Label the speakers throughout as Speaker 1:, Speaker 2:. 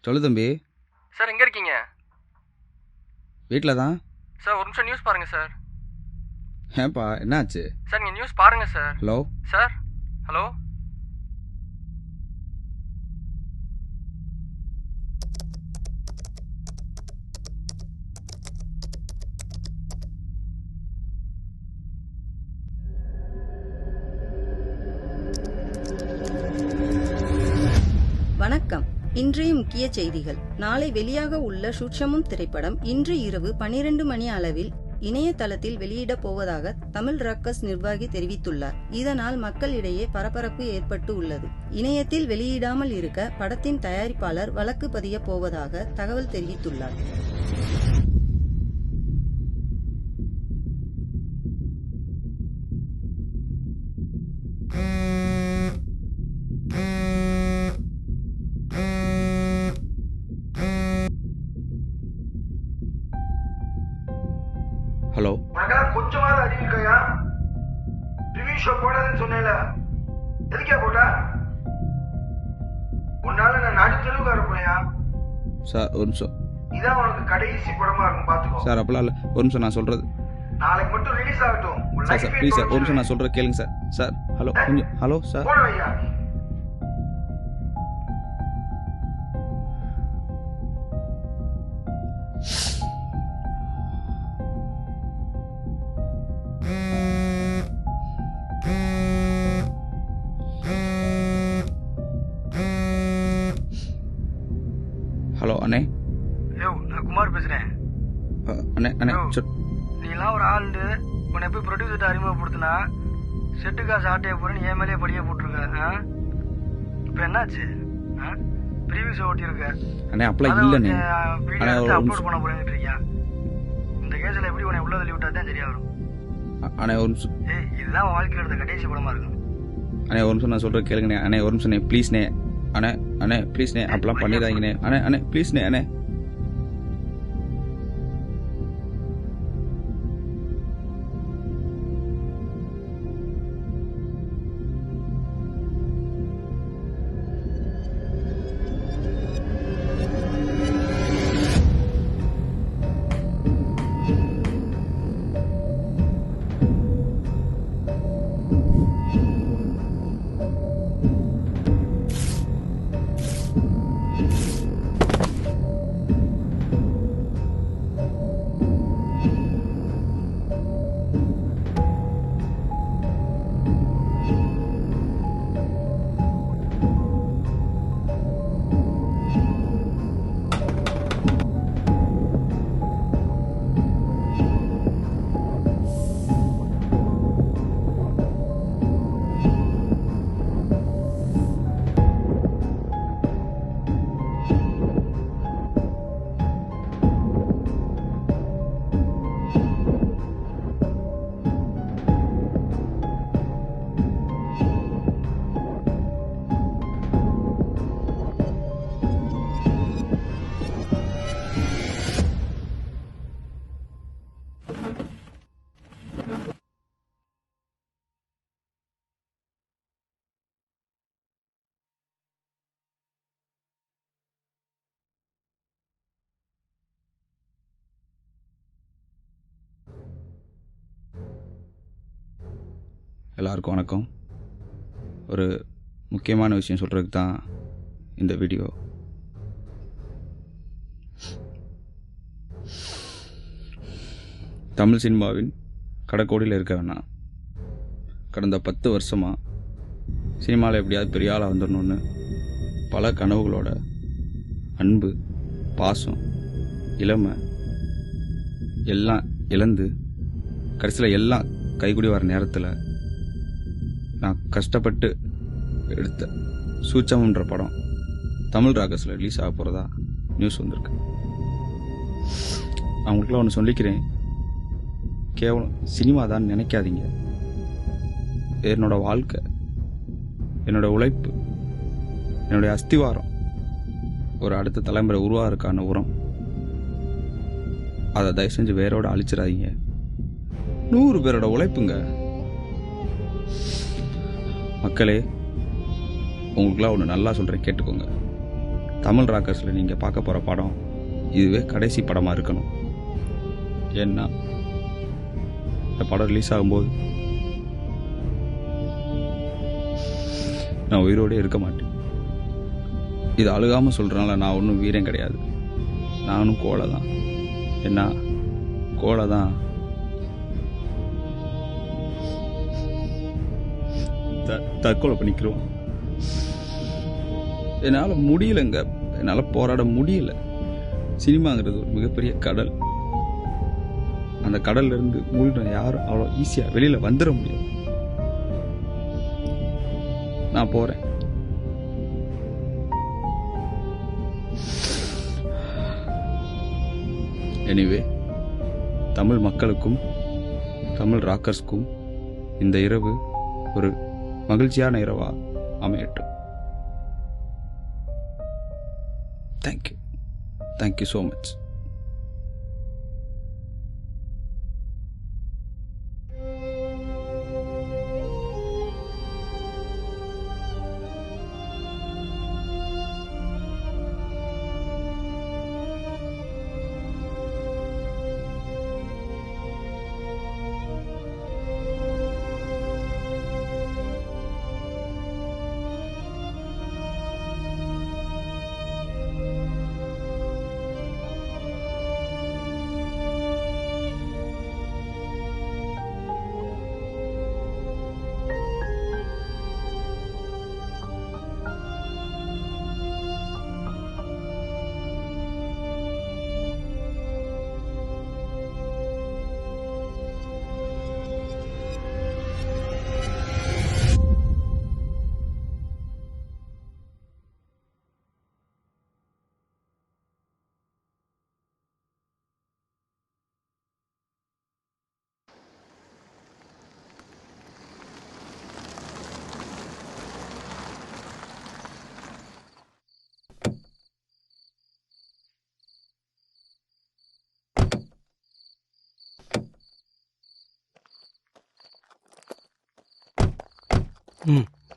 Speaker 1: சொல்லு தம்பி.
Speaker 2: சார் எங்கே இருக்கீங்க?
Speaker 1: வீட்டில் தான்
Speaker 2: சார். ஒரு நிமிஷம் நியூஸ் பாருங்கள் சார்.
Speaker 1: ஏன்ப்பா என்னாச்சு?
Speaker 2: சார் நீங்கள் நியூஸ் பாருங்கள் சார்.
Speaker 1: Hello
Speaker 2: sir. ஹலோ.
Speaker 3: வணக்கம். இன்றைய முக்கிய செய்திகள். நாளை வெளியாக உள்ள சூட்சமம் திரைப்படம் இன்று இரவு 12 மணி அளவில் இணையதளத்தில் வெளியிடப் போவதாக தமிழ் ராக்கர்ஸ் நிர்வாகி தெரிவித்துள்ளார். இதனால் மக்களிடையே பரபரப்பு ஏற்பட்டு உள்ளது. இணையத்தில் வெளியிடாமல் இருக்க படத்தின் தயாரிப்பாளர் வழக்கு பதிய போவதாக தகவல் தெரிவித்துள்ளார்.
Speaker 1: ஹலோ.
Speaker 4: உனக்கெல்லாம் கொஞ்சமாவது அறிவு இருக்கையா? ரிவ்யூ ஷோ போடாதுன்னு சொன்னேல, எதுக்கே போட்டா? உன்னால நான் நடுத்தெருவுக்கு வரப்போயா?
Speaker 1: சார் ஒரு நிமிஷம்.
Speaker 4: இதான் உனக்கு கடைசி படமா இருக்கும், பாத்துக்கோ.
Speaker 1: சார் அப்பலாம் இல்லை, ஒரு நிமிஷம் நான் சொல்கிறது.
Speaker 4: நாளைக்கு மட்டும் ரிலீஸ் ஆகட்டும்.
Speaker 1: சார் சார் ப்ளீஸ் சார், ஒரு நிமிஷம் நான் சொல்கிறேன் கேளுங்க சார். சார் ஹலோ கொஞ்சம். Hello sir.
Speaker 4: போட வையா.
Speaker 1: ஹலோ அண்ணே.
Speaker 2: யோ, நான் குமார் பேசுகிறேன்.
Speaker 1: அண்ணே அண்ணே
Speaker 2: யோ,
Speaker 1: சொல்.
Speaker 2: நீலாம் ஒரு ஆளுண்டு உன்னை போய் ப்ரொடியூசர்கிட்ட அறிமுகப்படுத்தினா செட்டு காசு ஆட்டையை போகிறேன்னு என் மேலேயே படியே போட்டிருக்க. இப்போ என்னாச்சு? ப்ரீவியூஸ் ஓட்டியிருக்க.
Speaker 1: அண்ணே அப்பலாம் இல்லைண்ணே.
Speaker 2: வீடியோ எடுத்து அப்லோட் பண்ண போறேன்னு இருக்கியா? இந்த கேஸில் எப்படி உன்னை உள்ள தள்ளி விட்டா தான் சரியா வரும்.
Speaker 1: அண்ணே ஒரு நிமிஷம்.
Speaker 2: ஏய், இதுதான் உன் வாழ்க்கையில் எடுத்த கடைசி படமா இருக்கும்.
Speaker 1: அண்ணே ஒரு நிமிஷம் நான் சொல்கிறேன் கேளுங்கண்ணே. அண்ணே ஒரு நிமிஷம்ண்ணே ப்ளீஸ்ண்ணே. அண்ணே அண்ணே ப்ளீஸ்ண்ணே அப்பலாம் பண்ணிடாதீங்கண்ணே. அண்ணே அண்ணே ப்ளீஸ்ண்ணே. அண்ணே எல்லாருக்கும் வணக்கம். ஒரு முக்கியமான விஷயம் சொல்கிறதுக்கு தான் இந்த வீடியோ. தமிழ் சினிமாவின் கடைக்கோடியில் இருக்க வேணாம். கடந்த 10 வருஷமாக சினிமாவில் எப்படியாவது பெரிய ஆளாக வந்துடணுன்னு பல கனவுகளோட அன்பு, பாசம், இளமை எல்லாம் இழந்து கடைசியில் எல்லாம் கைகூடி வர நேரத்தில் நான் கஷ்டப்பட்டு எடுத்த சூட்சமம்ன்ற படம் தமிழ் ராக்கர்ஸில் ரிலீஸ் ஆக போகிறதா நியூஸ் வந்திருக்கு. அவங்களுக்குலாம் ஒன்று சொல்லிக்கிறேன், கேவலம் சினிமா தான் நினைக்காதீங்க. என்னோட வாழ்க்கை, என்னோட உழைப்பு, என்னுடைய அஸ்திவாரம், ஒரு அடுத்த தலைமுறை உருவாகிறதுக்கான உரம். அதை தயவு செஞ்சு வேரோட அழிச்சிடாதீங்க. 100 பேரோட உழைப்புங்க. மக்களே, உங்களுக்குலாம் ஒன்று நல்லா சொல்கிறேன், கேட்டுக்கோங்க. தமிழ் ராக்கர்ஸில் நீங்கள் பார்க்க போகிற படம் இதுவே கடைசி படமாக இருக்கணும். ஏன்னா இந்த படம் ரிலீஸ் ஆகும்போது நான் உயிரோடு இருக்க மாட்டேன். இது அழுகாமல் சொல்கிறனால நான் ஒன்றும் வீரம் கிடையாது. நானும் கோலை தான். என்ன கோலை தான் தற்கொலை பண்ணிக்கிறோம். என்னால் முடியலைங்க. என்னால் போராட முடியல. சினிமாங்கிறது ஒரு மிகப்பெரிய கடல். அந்த கடல்ல இருந்து மூழ்கின யாரும் அவ்வளோ ஈஸியாக வெளியில் வந்துட முடியும். நான் போகிறேன். எனிவே, தமிழ் மக்களுக்கும் தமிழ் ராக்கர்ஸ்க்கும் இந்த இரவு ஒரு மகிழ்ச்சியான இரவா அமையட்டும். Thank you so much.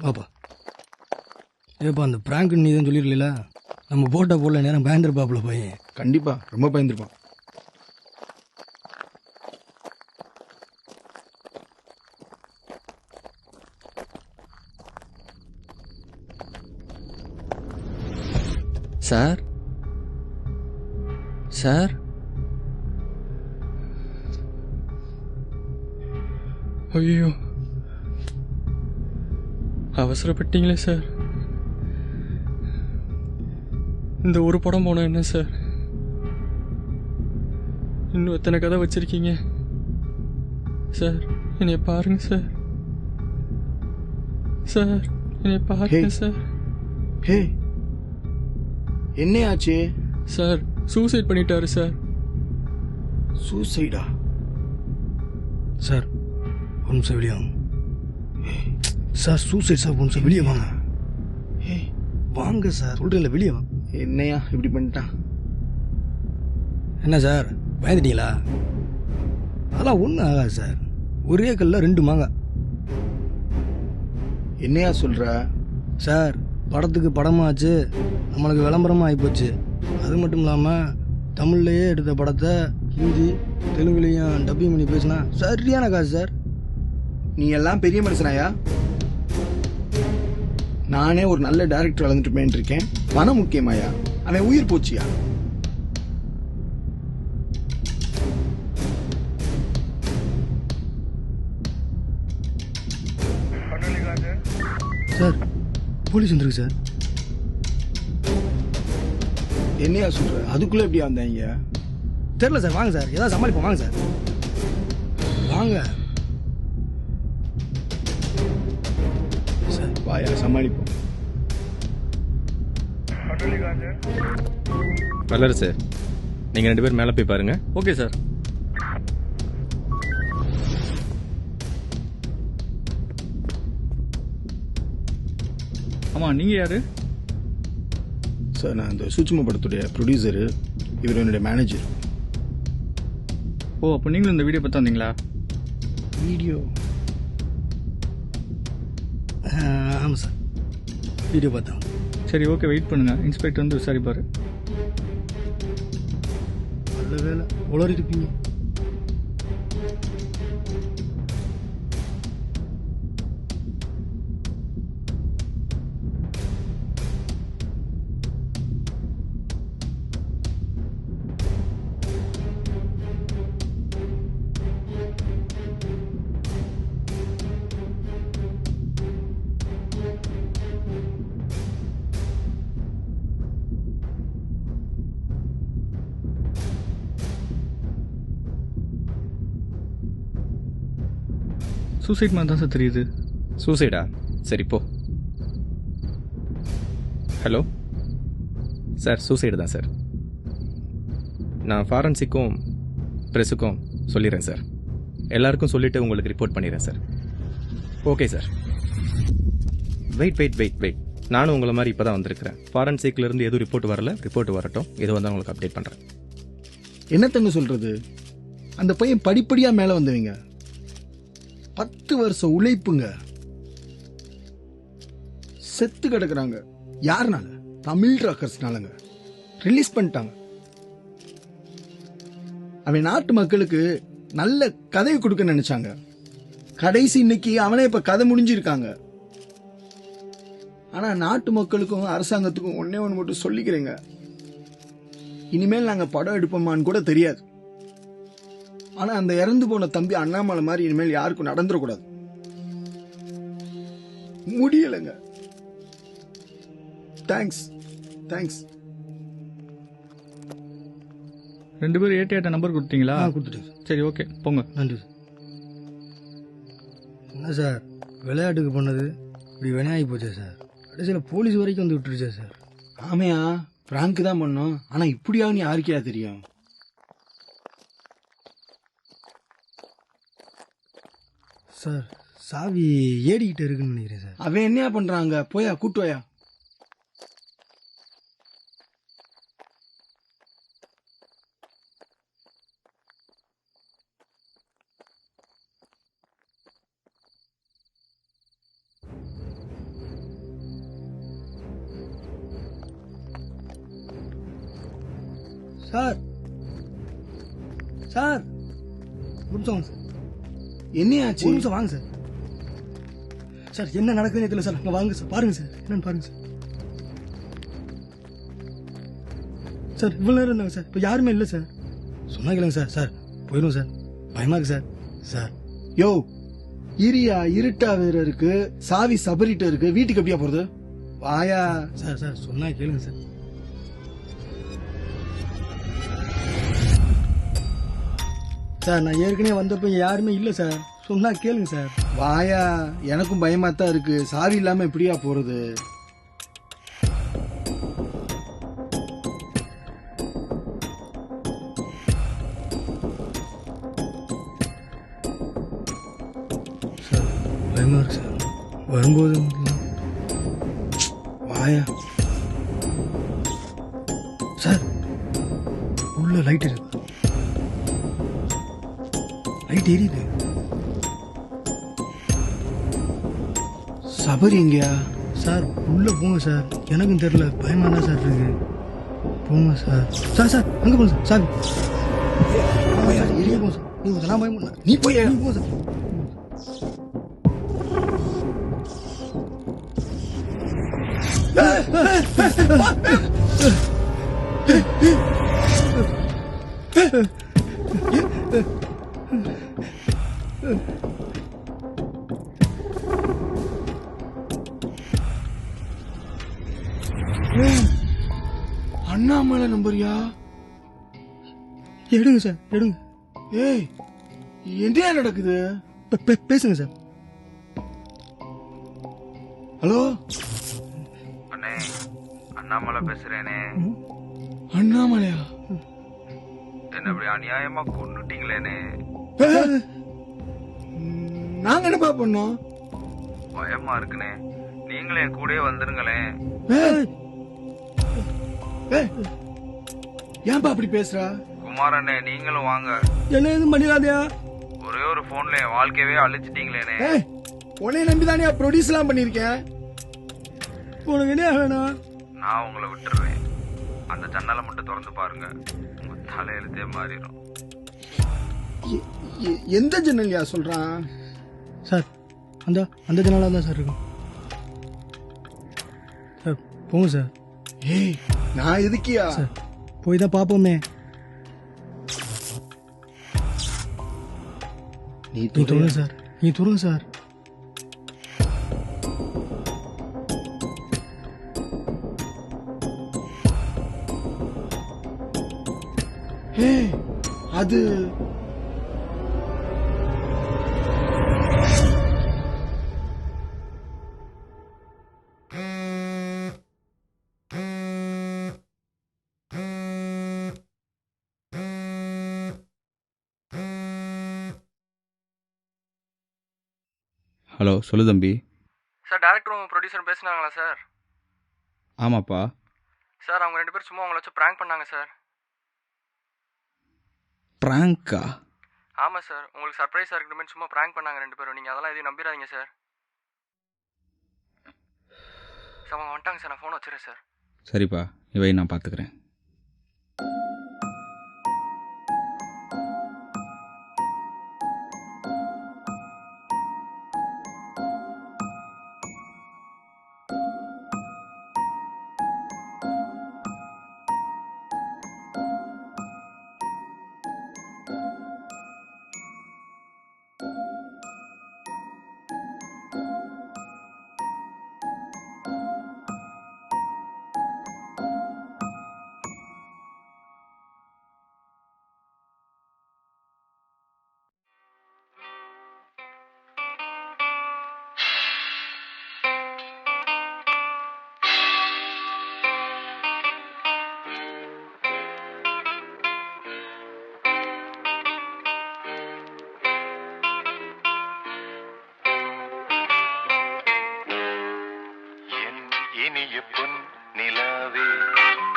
Speaker 2: பாப்பா ஏப்பா அந்த பிராங்க் நீ தான் சொல்லிடல. நம்ம போட்டோ போடல நேரம் பயந்துருப்பாப்புல பையன்.
Speaker 5: கண்டிப்பா ரொம்ப பயந்துருப்பான்.
Speaker 6: சார் சார் ஐயோ அவசரப்பட்டீங்களே சார். இந்த ஒரு படம் போனா என்ன சார்? இன்னும் எத்தனை கதை வச்சிருக்கீங்க சார்? என்னைய பாருங்க சார். சார் என்னைய பாருங்க சார்.
Speaker 5: ஹே, என்ன ஆச்சு?
Speaker 6: சார் சூசைட் பண்ணிட்டாரு சார்.
Speaker 5: சூசைடா?
Speaker 2: சார் ஒரு நிமிஷம் வெளியே வாங்க சார். சூசைட் சார், ஒரு நிமிஷம் வெளியே வாங்க. வாங்க சார், சொல்றேன்ல வெளியே வாங்க.
Speaker 5: என்னையா இப்படி பண்ணிட்டான்?
Speaker 2: என்ன சார் பயந்துட்டீங்களா? அதெல்லாம் ஒன்றும் ஆகாது சார். ஒரே கல்ல ரெண்டு மாங்காய்.
Speaker 5: என்னையா சொல்ற?
Speaker 2: சார் படத்துக்கு படமாச்சு, நம்மளுக்கு விளம்பரமாக ஆகிப்போச்சு. அது மட்டும் இல்லாமல் தமிழ்லையே எடுத்த படத்தை ஹிந்தி தெலுங்குலேயும் டப்பிங் பண்ணி பேசினா சரியான காசு சார்.
Speaker 5: நீ எல்லாம் பெரிய மனுஷனாயா? நானே ஒரு நல்ல டைரக்டர் வளர்ந்துட்டு போயிட்டு இருக்கேன். பணம் முக்கியமாயா? அவன் உயிர் போச்சியா?
Speaker 2: சார் போலீஸ் வந்துருக்கு சார்.
Speaker 5: என்னையா சொல்ற? அதுக்குள்ள எப்படி வந்தாங்க?
Speaker 2: தெரியல சார். வாங்க சார், ஏதாவது சமாளிப்போம். வாங்க சார், வாங்க
Speaker 5: சார். வாயா சமாளிப்போம்.
Speaker 7: வல்லரசு, நீங்கள் 2 பேர் மேலே போய் பாருங்க.
Speaker 6: Okay sir.
Speaker 1: ஆமாம், நீங்கள் யார்?
Speaker 5: சார் நான் இந்த சூட்சும படத்துடைய ப்ரொடியூசரு. இவர் என்னுடைய மேனேஜர்.
Speaker 1: ஓ, அப்போ நீங்களும் இந்த வீடியோ பார்த்து வந்தீங்களா?
Speaker 5: வீடியோ?
Speaker 2: ஆமாம் சார். வீடியோ பார்த்தேன்.
Speaker 6: சரி ஓகே, வெயிட் பண்ணுங்க, இன்ஸ்பெக்டர் வந்து விசாரிப்பாரு.
Speaker 2: நல்ல வேலை உளறி இருப்பீங்க.
Speaker 6: சூசைட் மாதிரி தான் சார் தெரியுது.
Speaker 7: சூசைடா? சரி போ. ஹலோ சார், சூசைடு தான் சார். நான் ஃபாரன்சிக்கும் ப்ரெஸ்ஸுக்கும் சொல்லிடுறேன் சார். எல்லாருக்கும் சொல்லிவிட்டு உங்களுக்கு ரிப்போர்ட் பண்ணிடுறேன் சார். Okay sir. வெயிட். நானும் உங்களை மாதிரி இப்போ தான் வந்திருக்கிறேன். ஃபாரன்சிக்லேருந்து எதுவும் ரிப்போர்ட் வரல. ரிப்போர்ட் வரட்டும், எது வந்தால் உங்களுக்கு அப்டேட் பண்ணுறேன்.
Speaker 5: என்னத்தங்க சொல்கிறது, அந்த பையன் படிப்படியாக மேலே வந்தவங்க. 10 வருஷம் உழைப்புங்க. செத்து கிடக்குறாங்க. யாருனால? தமிழ் ராக்கர்ஸ்னாலங்க. ரிலீஸ் பண்ணிட்டாங்க. அவன் நாட்டு மக்களுக்கு நல்ல கதையை கொடுக்க நினைச்சாங்க. கடைசி இன்னைக்கு அவனே இப்ப கதை முடிஞ்சிருக்காங்க. ஆனா நாட்டு மக்களுக்கும் அரசாங்கத்துக்கும் ஒன்னே ஒன்று மட்டும் சொல்லிக்கிறேங்க, இனிமேல் நாங்க படம் எடுப்போமான்னு கூட தெரியாது. ஆனா அந்த இறந்து போன தம்பி அண்ணாமலை மாதிரி இனிமேல் யாருக்கும் நடந்துடக்கூடாது. முடியலைங்க. தேங்க்ஸ்.
Speaker 6: 2 பேரும் 88 நம்பர் கொடுத்தீங்களா?
Speaker 2: கொடுத்துட்டு.
Speaker 6: சரி ஓகே, போங்க.
Speaker 2: நன்றி. என்ன சார் விளையாட்டுக்கு பண்ணது இப்படி வினையாகி போச்சே சார். கடைசியில் போலீஸ் வரைக்கும் வந்து விட்டுருச்சே சார்.
Speaker 5: ஆமையா, பிராங்க் தான் பண்ணோம். ஆனா இப்படியாவும் யாருக்கையா தெரியும்?
Speaker 2: சார் சாவி ஏடிக்கிட்ட இருக்குன்னு நினைக்கிறேன் சார்.
Speaker 5: அவன் என்னையா பண்றாங்க? போயா கூட்டு வாயா.
Speaker 2: சார் சார் ஒரு நிமிஷம் வாங்க சார்.
Speaker 5: என்னையாச்சு?
Speaker 2: ஒரு நிமிஷம் வாங்க சார். சார் என்ன நடக்குதுன்னு தெரியல சார். அங்கே வாங்க சார், பாருங்க சார், என்னன்னு பாருங்க சார். சார் இவ்வளோ நேரம் இருந்தாங்க சார், இப்போ யாருமே இல்லை சார். சொன்னா கேளுங்க சார். சார் போயிடும் சார், பயமா இருக்கு சார். சார்
Speaker 5: யோ இரியா, இருட்டா வேற இருக்கு, சாவி சபரிட்ட இருக்கு, வீட்டுக்கு எப்படியா போறது? வாயா.
Speaker 2: சார் சார் சொன்னா கேளுங்க சார். சார் நான் ஏற்கனவே வந்தப்ப யாருமே இல்லை சார். சொன்னா கேளுங்க சார்.
Speaker 5: வாயா, எனக்கும் பயமா தான் இருக்கு. சாவி இல்லாம எப்படியா போறது?
Speaker 2: சார் பயமா இருக்கு சார். வரும்போது
Speaker 5: வாயா.
Speaker 2: சார் உள்ள லைட் இருக்கு. லைட் எரியுது.
Speaker 5: சபரி எங்கயா?
Speaker 2: சார் உள்ள போங்க சார், எனக்கும் தெரியல, பயமா தான் சார் இருக்கு. போங்க சார். சார் சார் அங்க போங்க சார். சார் எரிய போங்க சார். நீங்க நான் பயமா.
Speaker 5: நீ போய்
Speaker 2: போங்க சார்.
Speaker 5: அண்ணாமலை நம்பரியா?
Speaker 2: எடுங்க சார், எடுங்க.
Speaker 5: ஏய் என்ன நடக்குது?
Speaker 2: பேசுங்க சார்.
Speaker 5: ஹலோ
Speaker 4: அண்ணே, அண்ணாமலை பேசுறேனே.
Speaker 5: அண்ணாமலையா?
Speaker 4: என்ன இப்படி அநியாயமா கொன்னுட்டீங்களேனே.
Speaker 5: நாங்க என்னப்பா பண்ணோம்?
Speaker 4: பயமா இருக்குனே, நீங்களே என் கூடயே வந்துருங்களேன்.
Speaker 5: ஏன்பா அப்படி பேசுற?
Speaker 4: குமாரண்ணே நீங்களும் வாங்க.
Speaker 2: என்ன எதுவும் பண்ணிடாதயா.
Speaker 4: ஒரே ஒரு போன்ல என் வாழ்க்கையவே அழிச்சிட்டீங்களேனே.
Speaker 5: உன்னை நம்பிதானே ப்ரொடியூஸ் எல்லாம் பண்ணிருக்கேன்.
Speaker 2: உனக்கு என்ன வேணும்?
Speaker 1: நான் உங்களை விட்டுருவேன். அந்த ஜன்னலை மட்டும் திறந்து பாருங்க, உங்க தலையெழுத்தே மாறிடும்.
Speaker 5: எந்த ஜன்னல்யா சொல்றான்?
Speaker 2: சார் அந்த ஜன்னலாக தான் சார் இருக்கும். சார் போங்க சார்.
Speaker 5: ஏய், நான் எதுக்கியா?
Speaker 2: சார் போய் தான் பார்ப்போமே.
Speaker 5: நீ
Speaker 2: நீ தொடுங்க சார், நீ தொடுங்க சார்.
Speaker 5: ஏய், அது
Speaker 1: ஹலோ, சொல்லு தம்பி.
Speaker 6: சார் டேரக்டரும் ப்ரொடியூசரும் பேசுனாங்களா சார்?
Speaker 1: ஆமாப்பா.
Speaker 6: சார் அவங்க 2 பேரும் சும்மா உங்களை வச்சு ப்ராங்க் பண்ணாங்க சார்.
Speaker 1: பிராங்கா?
Speaker 6: ஆமாம் சார், உங்களுக்கு சர்ப்ரைஸாக இருக்கணுமே சும்மா ப்ராங்க் பண்ணாங்க 2 பேரும். நீங்கள் அதெல்லாம் எதையும் நம்பிடாதீங்க சார். சார் அவங்க வந்துட்டாங்க சார், நான் ஃபோன் வச்சுறேன் சார்.
Speaker 1: சரிப்பா, இவை நான் பார்த்துக்கிறேன்.
Speaker 8: இனிய பொன் நிலாவே,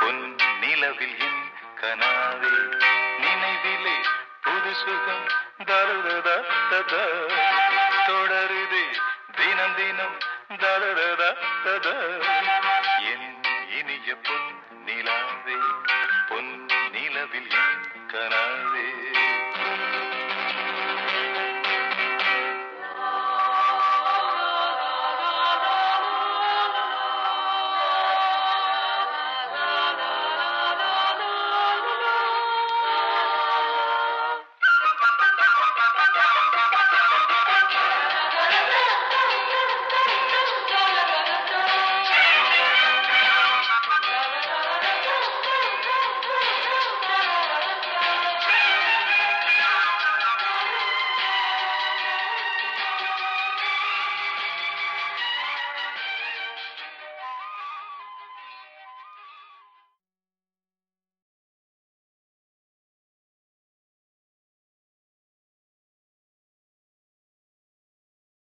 Speaker 8: பொன் நிலவில் என் கனாவே, நினைவிலே புது சுகம் தருததா தொடருதே தினம் தினம் தருததா